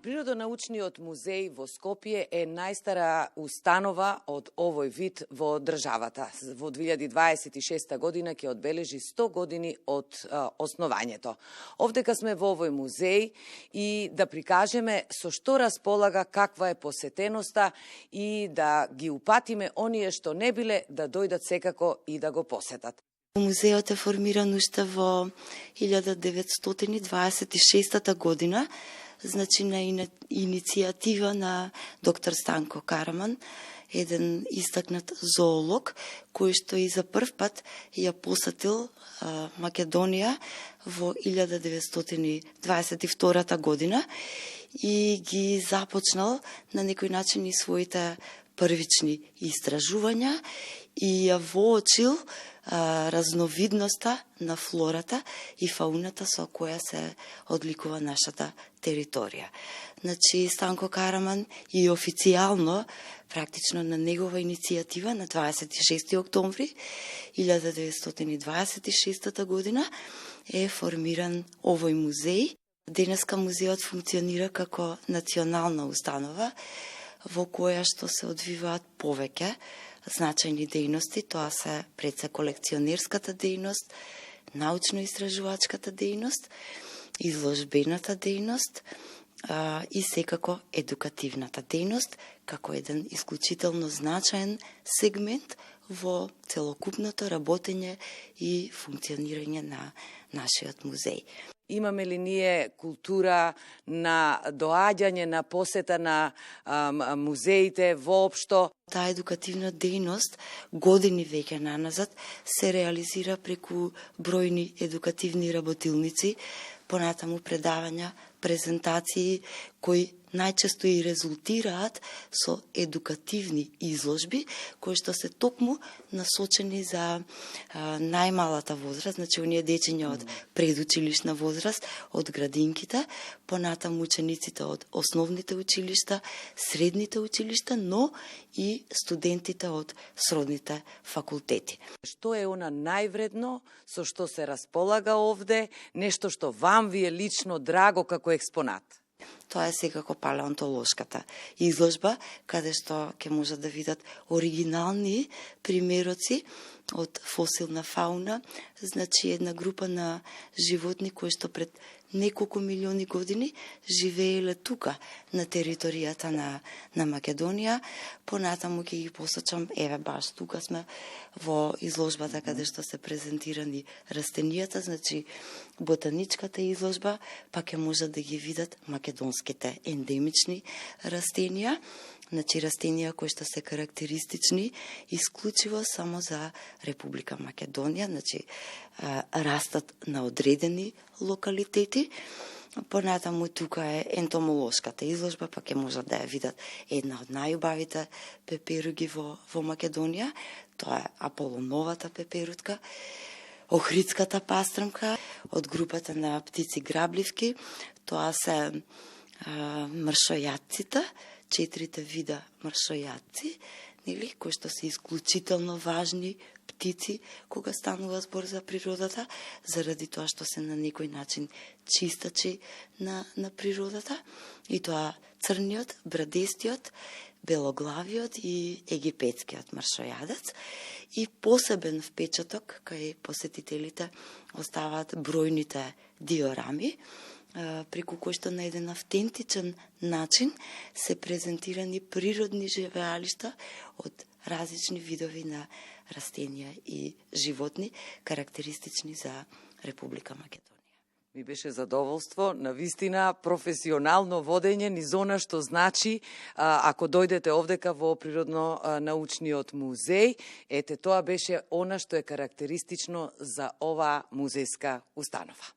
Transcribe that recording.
Природонаучниот музеј во Скопје е најстара установа од овој вид во државата. Во 2026 година ќе одбележи 100 години од основањето. Овдека сме во овој музеј и да прикажеме со што располага, каква е посетеноста и да ги упатиме оние што не биле да дојдат секако и да го посетат. Музеот е формиран уште во 1926 година, значи на иницијатива на доктор Станко Караман, еден истакнат зоолог, кој што и за прв пат ја посетил Македонија во 1922 година и ги започнал на некој начин и своите првични истражувања и ја воочил разновидноста на флората и фауната со која се одликува нашата територија. Значи, Станко Караман и официјално, практично на негова иницијатива, на 26. октомври 1926 година е формиран овој музеј. Денеска музеот функционира како национална установа во која што се одвиваат повеќе значајни дејности, тоа се пред се колекционерската дејност, научно-истражувачката дејност, изложбената дејност и секако едукативната дејност, како еден исклучително значаен сегмент во целокупното работење и функционирање на нашиот музеј. Имаме ли ние култура на доаѓање, на посета на музеите воопшто? Таа едукативна дејност години веќе наназад се реализира преку бројни едукативни работилници, понатаму предавања, презентации кои најчесто и резултираат со едукативни изложби, кои што се токму насочени за најмалата возраст, значи оние дечиња од предучилишна возраст, од градинките, понатаму учениците од основните училишта, средните училишта, но и студентите од сродните факултети. Што е она највредно со што се располага овде, нешто што вам ви е лично драго како експонат? Тоа е секако палеонтолошката изложба, каде што ќе можат да видат оригинални примероци од фосилна фауна, значи една група на животни кои што пред неколку милиони години живееле тука на територијата на Македонија. Понатаму ќе ги посочам, еве баш тука сме во изложбата каде што се презентирани растенијата, значи ботаничката изложба, па ќе можат да ги видат македонските ендемични растенија, значи растенија кои што се карактеристични исклучиво само за Република Македонија, значи растат на одредени локалитети. Понатаму тука е ентомолошката изложба, па ќе можат да ја видат една од најубавите пеперуги во Македонија, тоа е Аполоновата пеперутка, Охридската пастрмка од групата на птици грабливки, тоа се мршојатците, 4 вида мршојатци, нели, кои што се исклучително важни птици кога станува збор за природата, заради тоа што се на некој начин чистачи на природата, и тоа црниот, брадестиот, белоглавиот и египетскиот мршојадец, и посебен впечаток кај посетителите оставаат бројните диорами, преку кој што на еден автентичен начин се презентирани природни живеалишта од различни видови на растенија и животни, карактеристични за Република Македонија. Ми беше задоволство, навистина професионално водење низ она што значи ако дојдете овдека во Природно-научниот музеј, ете тоа беше она што е карактеристично за оваа музејска установа.